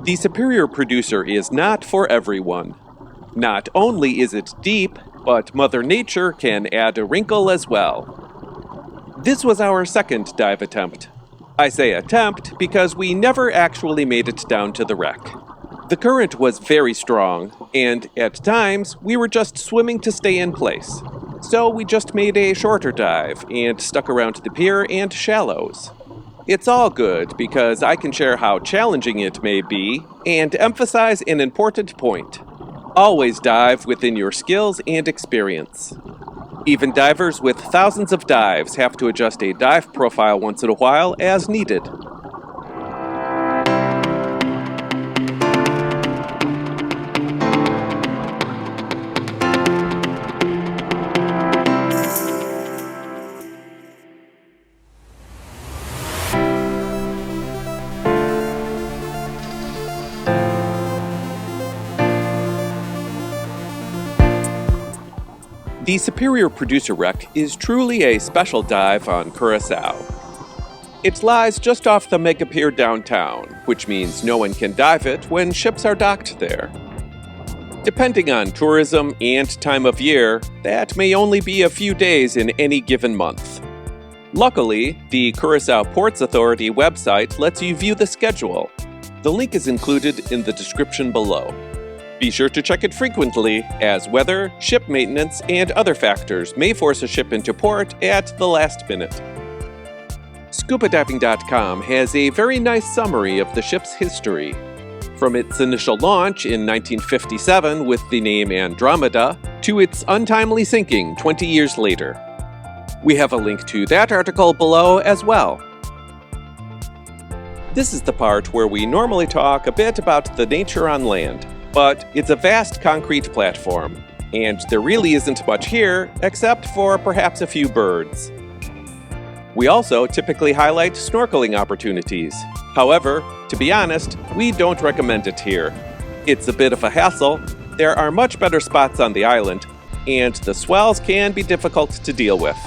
The Superior Producer is not for everyone. Not only is it deep, but Mother Nature can add a wrinkle as well. This was our second dive attempt. I say attempt because we never actually made it down to the wreck. The current was very strong, and at times we were just swimming to stay in place. So we just made a shorter dive and stuck around the pier and shallows. It's all good because I can share how challenging it may be and emphasize an important point. Always dive within your skills and experience. Even divers with thousands of dives have to adjust a dive profile once in a while as needed. The Superior Producer Wreck is truly a special dive on Curaçao. It lies just off the mega pier downtown, which means no one can dive it when ships are docked there. Depending on tourism and time of year, that may only be a few days in any given month. Luckily, the Curaçao Ports Authority website lets you view the schedule. The link is included in the description below. Be sure to check it frequently, as weather, ship maintenance, and other factors may force a ship into port at the last minute. ScubaDiving.com has a very nice summary of the ship's history. From its initial launch in 1957 with the name Andromeda, to its untimely sinking 20 years later. We have a link to that article below as well. This is the part where we normally talk a bit about the nature on land. But it's a vast concrete platform, and there really isn't much here except for perhaps a few birds. We also typically highlight snorkeling opportunities. However, to be honest, we don't recommend it here. It's a bit of a hassle, there are much better spots on the island, and the swells can be difficult to deal with.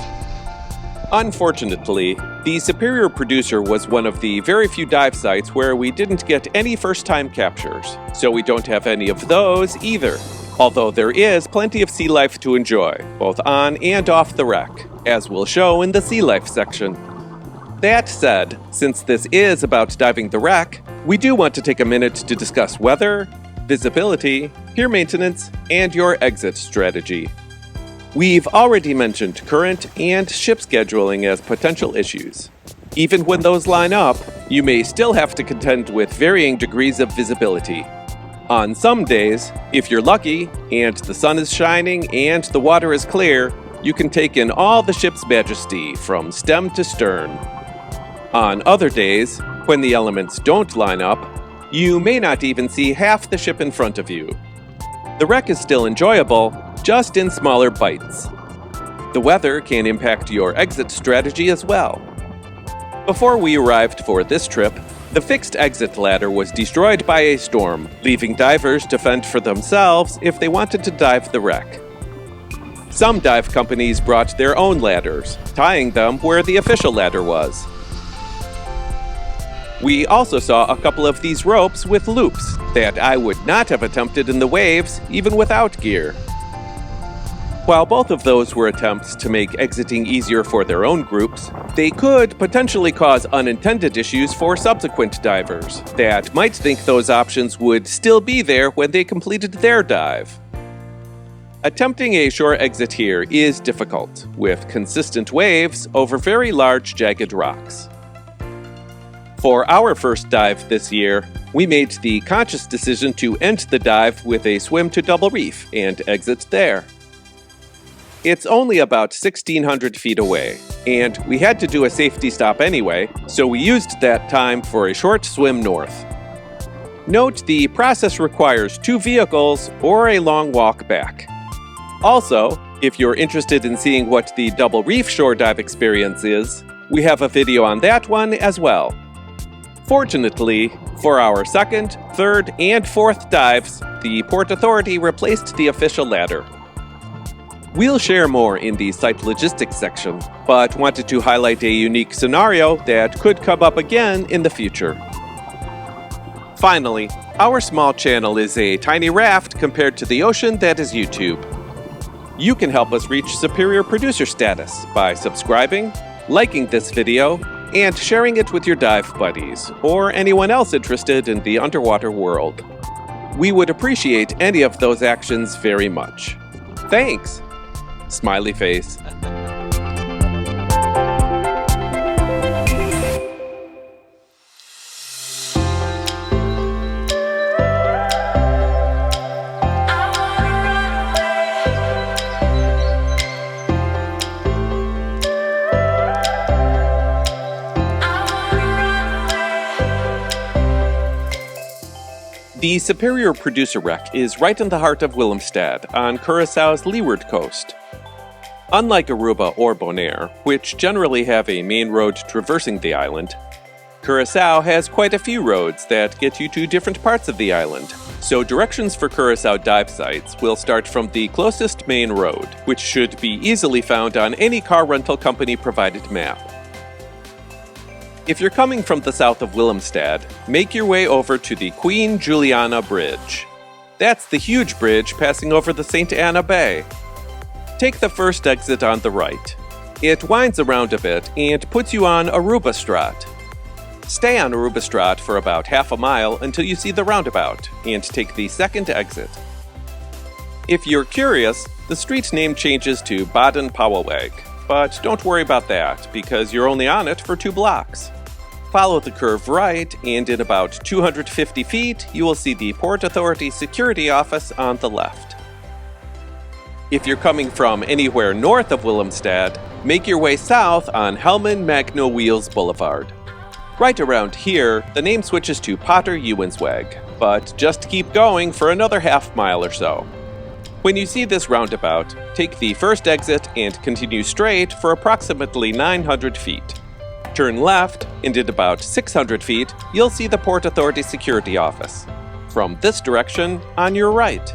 Unfortunately, the Superior Producer was one of the very few dive sites where we didn't get any first-time captures, so we don't have any of those either, although there is plenty of sea life to enjoy, both on and off the wreck, as we'll show in the sea life section. That said, since this is about diving the wreck, we do want to take a minute to discuss weather, visibility, pier maintenance, and your exit strategy. We've already mentioned current and ship scheduling as potential issues. Even when those line up, you may still have to contend with varying degrees of visibility. On some days, if you're lucky, and the sun is shining and the water is clear, you can take in all the ship's majesty from stem to stern. On other days, when the elements don't line up, you may not even see half the ship in front of you. The wreck is still enjoyable, just in smaller bites. The weather can impact your exit strategy as well. Before we arrived for this trip, the fixed exit ladder was destroyed by a storm, leaving divers to fend for themselves if they wanted to dive the wreck. Some dive companies brought their own ladders, tying them where the official ladder was. We also saw a couple of these ropes with loops that I would not have attempted in the waves, even without gear. While both of those were attempts to make exiting easier for their own groups, they could potentially cause unintended issues for subsequent divers that might think those options would still be there when they completed their dive. Attempting a shore exit here is difficult, with consistent waves over very large jagged rocks. For our first dive this year, we made the conscious decision to end the dive with a swim to Double Reef and exit there. It's only about 1,600 feet away, and we had to do a safety stop anyway, so we used that time for a short swim north. Note the process requires 2 vehicles or a long walk back. Also, if you're interested in seeing what the Double Reef shore dive experience is, we have a video on that one as well. Fortunately, for our second, third, and fourth dives, the Port Authority replaced the official ladder. We'll share more in the site logistics section, but wanted to highlight a unique scenario that could come up again in the future. Finally, our small channel is a tiny raft compared to the ocean that is YouTube. You can help us reach superior producer status by subscribing, liking this video, and sharing it with your dive buddies or anyone else interested in the underwater world. We would appreciate any of those actions very much. Thanks! Smiley face. The Superior Producer Wreck is right in the heart of Willemstad, on Curaçao's leeward coast. Unlike Aruba or Bonaire, which generally have a main road traversing the island, Curaçao has quite a few roads that get you to different parts of the island, so directions for Curaçao dive sites will start from the closest main road, which should be easily found on any car rental company provided map. If you're coming from the south of Willemstad, make your way over to the Queen Juliana Bridge. That's the huge bridge passing over the St. Anna Bay. Take the first exit on the right. It winds around a bit and puts you on Arubastraat. Stay on Arubastraat for about half a mile until you see the roundabout, and take the second exit. If you're curious, the street name changes to Baden-Powellweg, but don't worry about that, because you're only on it for 2 blocks. Follow the curve right, and in about 250 feet, you will see the Port Authority Security Office on the left. If you're coming from anywhere north of Willemstad, make your way south on Helman Magno Wheels Boulevard. Right around here, the name switches to Potter Ewensweg, but just keep going for another half mile or so. When you see this roundabout, take the first exit and continue straight for approximately 900 feet. Turn left, and in about 600 feet, you'll see the Port Authority Security Office. From this direction, on your right.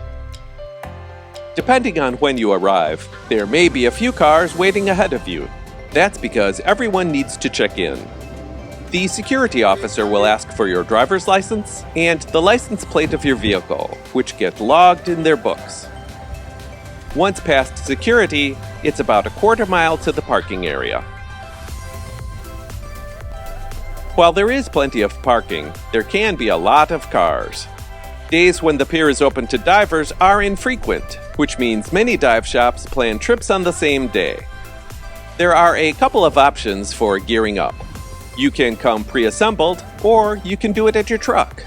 Depending on when you arrive, there may be a few cars waiting ahead of you. That's because everyone needs to check in. The security officer will ask for your driver's license and the license plate of your vehicle, which get logged in their books. Once past security, it's about a quarter mile to the parking area. While there is plenty of parking, there can be a lot of cars. Days when the pier is open to divers are infrequent, which means many dive shops plan trips on the same day. There are a couple of options for gearing up. You can come pre-assembled, or you can do it at your truck.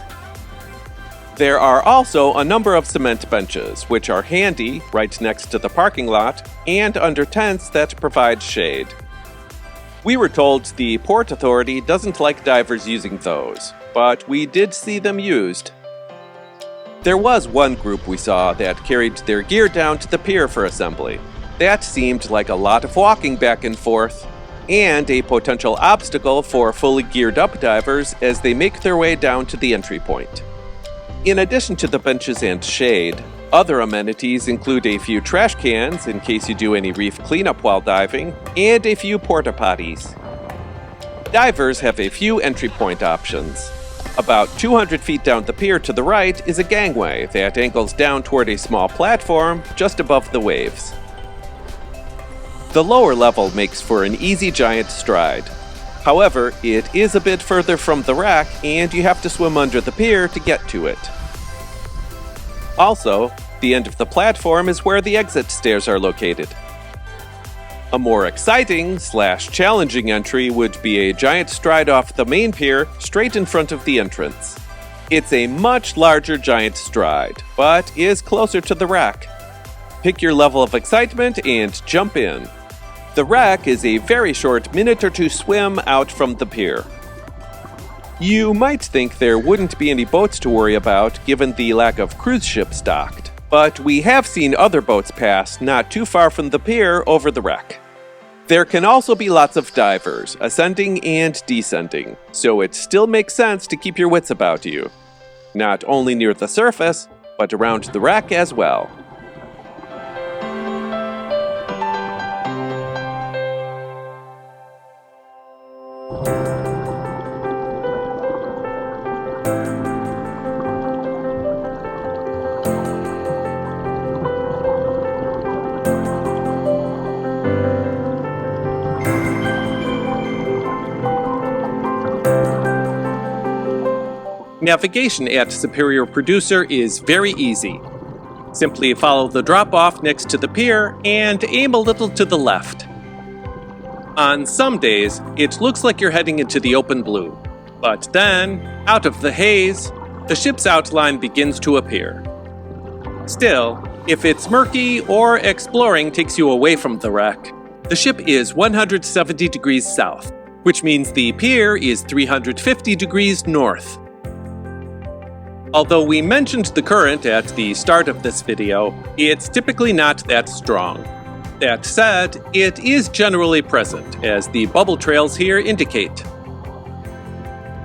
There are also a number of cement benches, which are handy right next to the parking lot and under tents that provide shade. We were told the Port Authority doesn't like divers using those, but we did see them used. There was one group we saw that carried their gear down to the pier for assembly. That seemed like a lot of walking back and forth, and a potential obstacle for fully geared up divers as they make their way down to the entry point. In addition to the benches and shade, other amenities include a few trash cans in case you do any reef cleanup while diving, and a few porta potties. Divers have a few entry point options. About 200 feet down the pier to the right is a gangway that angles down toward a small platform just above the waves. The lower level makes for an easy giant stride. However, it is a bit further from the wreck, and you have to swim under the pier to get to it. Also, the end of the platform is where the exit stairs are located. A more exciting/challenging entry would be a giant stride off the main pier straight in front of the entrance. It's a much larger giant stride, but is closer to the wreck. Pick your level of excitement and jump in. The wreck is a very short minute or two swim out from the pier. You might think there wouldn't be any boats to worry about given the lack of cruise ships docked, but we have seen other boats pass not too far from the pier over the wreck. There can also be lots of divers, ascending and descending, so it still makes sense to keep your wits about you. Not only near the surface, but around the wreck as well. Navigation at Superior Producer is very easy. Simply follow the drop-off next to the pier and aim a little to the left. On some days, it looks like you're heading into the open blue, but then, out of the haze, the ship's outline begins to appear. Still, if it's murky or exploring takes you away from the wreck, the ship is 170 degrees south, which means the pier is 350 degrees north. Although we mentioned the current at the start of this video, it's typically not that strong. That said, it is generally present, as the bubble trails here indicate.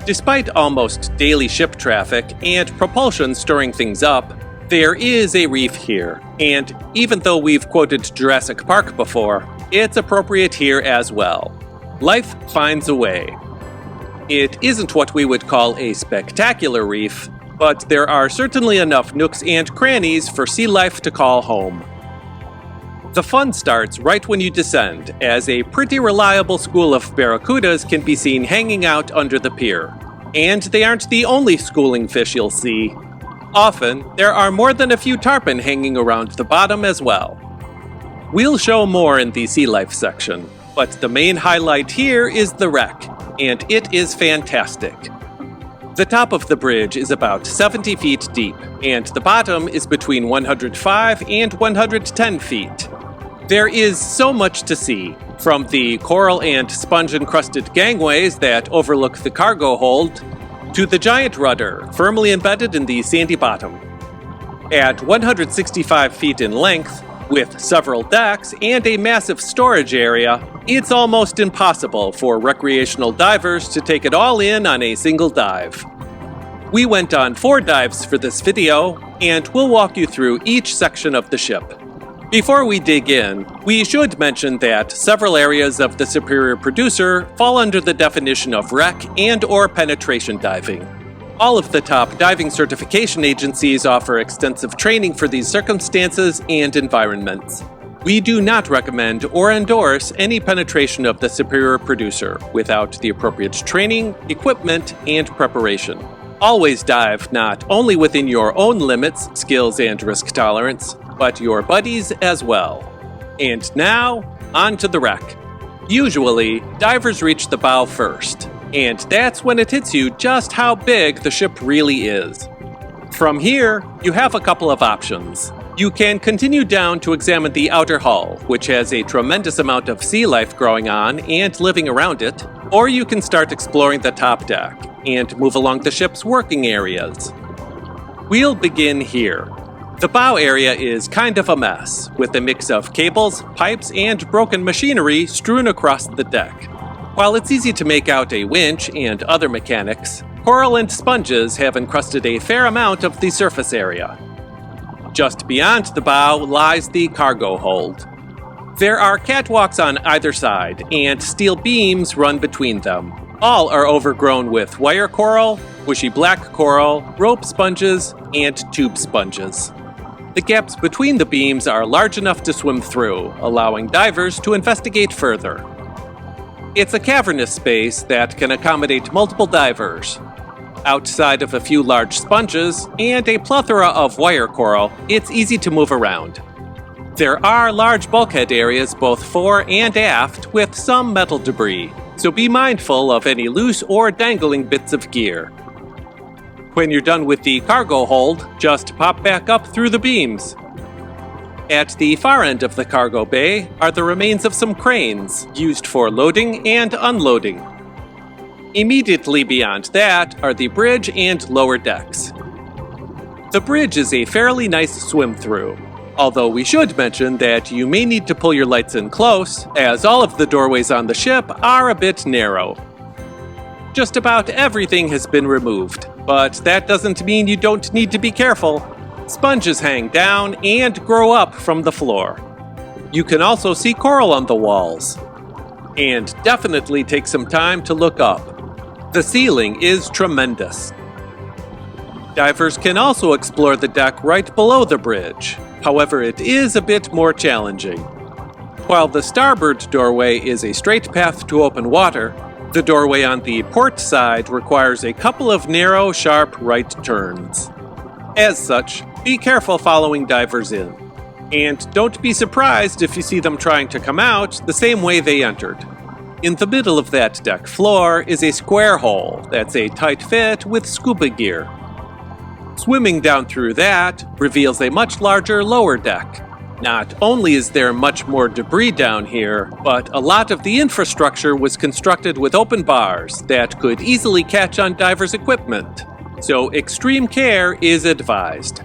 Despite almost daily ship traffic and propulsion stirring things up, there is a reef here, and even though we've quoted Jurassic Park before, it's appropriate here as well. Life finds a way. It isn't what we would call a spectacular reef, but there are certainly enough nooks and crannies for sea life to call home. The fun starts right when you descend, as a pretty reliable school of barracudas can be seen hanging out under the pier. And they aren't the only schooling fish you'll see. Often, there are more than a few tarpon hanging around the bottom as well. We'll show more in the sea life section, but the main highlight here is the wreck, and it is fantastic. The top of the bridge is about 70 feet deep, and the bottom is between 105 and 110 feet. There is so much to see, from the coral and sponge-encrusted gangways that overlook the cargo hold, to the giant rudder firmly embedded in the sandy bottom. At 165 feet in length, with several decks and a massive storage area, it's almost impossible for recreational divers to take it all in on a single dive. We went on 4 dives for this video, and we'll walk you through each section of the ship. Before we dig in, we should mention that several areas of the Superior Producer fall under the definition of wreck and/or penetration diving. All of the top diving certification agencies offer extensive training for these circumstances and environments. We do not recommend or endorse any penetration of the Superior Producer without the appropriate training, equipment, and preparation. Always dive not only within your own limits, skills, and risk tolerance, but your buddies as well. And now, on to the wreck. Usually, divers reach the bow first, and that's when it hits you just how big the ship really is. From here, you have a couple of options. You can continue down to examine the outer hull, which has a tremendous amount of sea life growing on and living around it, or you can start exploring the top deck and move along the ship's working areas. We'll begin here. The bow area is kind of a mess, with a mix of cables, pipes, and broken machinery strewn across the deck. While it's easy to make out a winch and other mechanics, coral and sponges have encrusted a fair amount of the surface area. Just beyond the bow lies the cargo hold. There are catwalks on either side, and steel beams run between them. All are overgrown with wire coral, bushy black coral, rope sponges, and tube sponges. The gaps between the beams are large enough to swim through, allowing divers to investigate further. It's a cavernous space that can accommodate multiple divers. Outside of a few large sponges and a plethora of wire coral, it's easy to move around. There are large bulkhead areas both fore and aft with some metal debris, so be mindful of any loose or dangling bits of gear. When you're done with the cargo hold, just pop back up through the beams. At the far end of the cargo bay are the remains of some cranes, used for loading and unloading. Immediately beyond that are the bridge and lower decks. The bridge is a fairly nice swim through, although we should mention that you may need to pull your lights in close, as all of the doorways on the ship are a bit narrow. Just about everything has been removed, but that doesn't mean you don't need to be careful. Sponges hang down and grow up from the floor. You can also see coral on the walls. And definitely take some time to look up. The ceiling is tremendous. Divers can also explore the deck right below the bridge. However, it is a bit more challenging. While the starboard doorway is a straight path to open water, The doorway on the port side requires a couple of narrow, sharp right turns. As such, be careful following divers in. And don't be surprised if you see them trying to come out the same way they entered. In the middle of that deck floor is a square hole that's a tight fit with scuba gear. Swimming down through that reveals a much larger lower deck. Not only is there much more debris down here, but a lot of the infrastructure was constructed with open bars that could easily catch on divers' equipment, so extreme care is advised.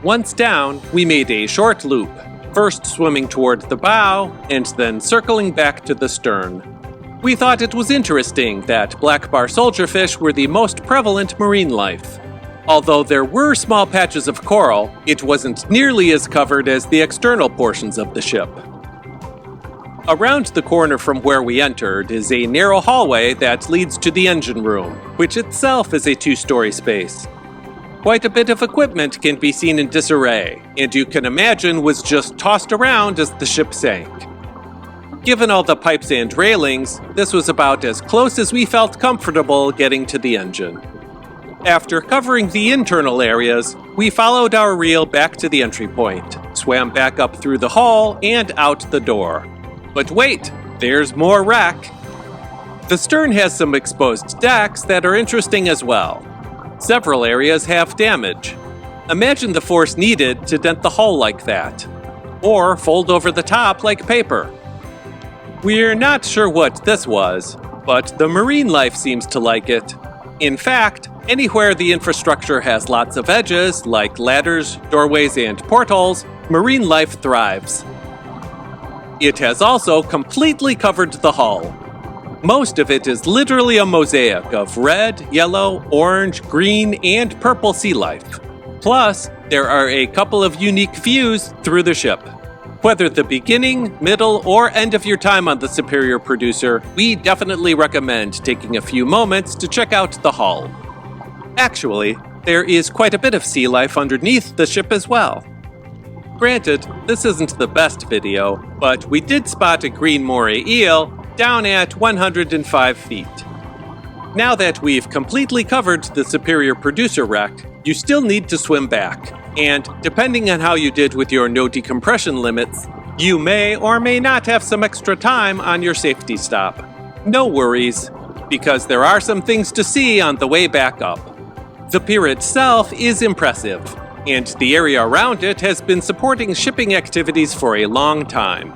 Once down, we made a short loop, first swimming toward the bow and then circling back to the stern. We thought it was interesting that black bar soldierfish were the most prevalent marine life. Although there were small patches of coral, it wasn't nearly as covered as the external portions of the ship. Around the corner from where we entered is a narrow hallway that leads to the engine room, which itself is a two-story space. Quite a bit of equipment can be seen in disarray, and you can imagine was just tossed around as the ship sank. Given all the pipes and railings, this was about as close as we felt comfortable getting to the engine. After covering the internal areas, we followed our reel back to the entry point, swam back up through the hull and out the door. But wait, there's more wreck! The stern has some exposed decks that are interesting as well. Several areas have damage. Imagine the force needed to dent the hull like that, or fold over the top like paper. We're not sure what this was, but the marine life seems to like it. In fact, anywhere the infrastructure has lots of edges, like ladders, doorways, and portholes, marine life thrives. It has also completely covered the hull. Most of it is literally a mosaic of red, yellow, orange, green, and purple sea life. Plus, there are a couple of unique views through the ship. Whether the beginning, middle, or end of your time on the Superior Producer, we definitely recommend taking a few moments to check out the hull. Actually, there is quite a bit of sea life underneath the ship as well. Granted, this isn't the best video, but we did spot a green moray eel down at 105 feet. Now that we've completely covered the Superior Producer wreck, you still need to swim back, and depending on how you did with your no decompression limits, you may or may not have some extra time on your safety stop. No worries, because there are some things to see on the way back up. The pier itself is impressive, and the area around it has been supporting shipping activities for a long time.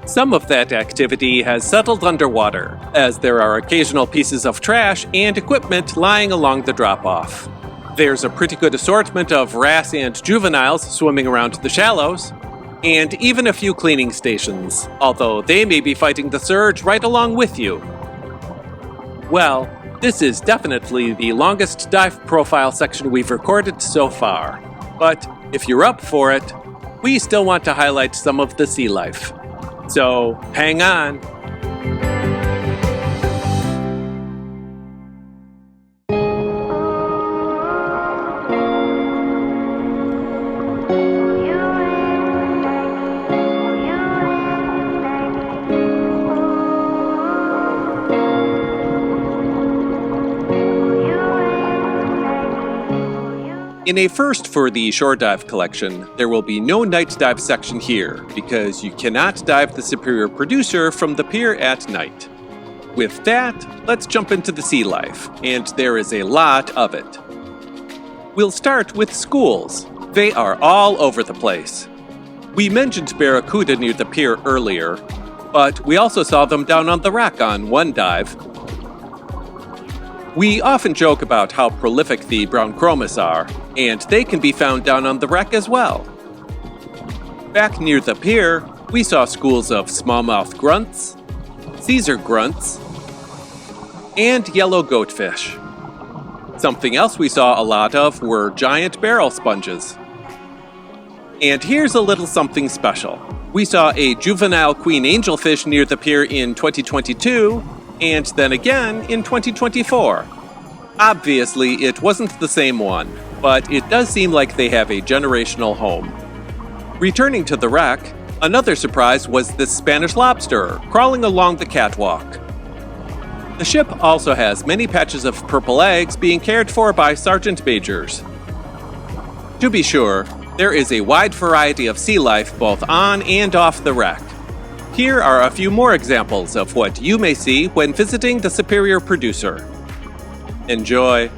Some of that activity has settled underwater, as there are occasional pieces of trash and equipment lying along the drop-off. There's a pretty good assortment of wrasse and juveniles swimming around the shallows, and even a few cleaning stations, although they may be fighting the surge right along with you. Well, this is definitely the longest dive profile section we've recorded so far, but if you're up for it, we still want to highlight some of the sea life. So, hang on. In a first for the Shore Dive collection, there will be no night dive section here, because you cannot dive the Superior Producer from the pier at night. With that, let's jump into the sea life, and there is a lot of it. We'll start with schools. They are all over the place. We mentioned barracuda near the pier earlier, but we also saw them down on the wreck on one dive. We often joke about how prolific the brown chromis are, and they can be found down on the wreck as well. Back near the pier, we saw schools of smallmouth grunts, Caesar grunts, and yellow goatfish. Something else we saw a lot of were giant barrel sponges. And here's a little something special. We saw a juvenile queen angelfish near the pier in 2022, and then again in 2024. Obviously, it wasn't the same one, but it does seem like they have a generational home. Returning to the wreck, another surprise was this Spanish lobster crawling along the catwalk. The ship also has many patches of purple eggs being cared for by sergeant majors. To be sure, there is a wide variety of sea life both on and off the wreck. Here are a few more examples of what you may see when visiting the Superior Producer. Enjoy!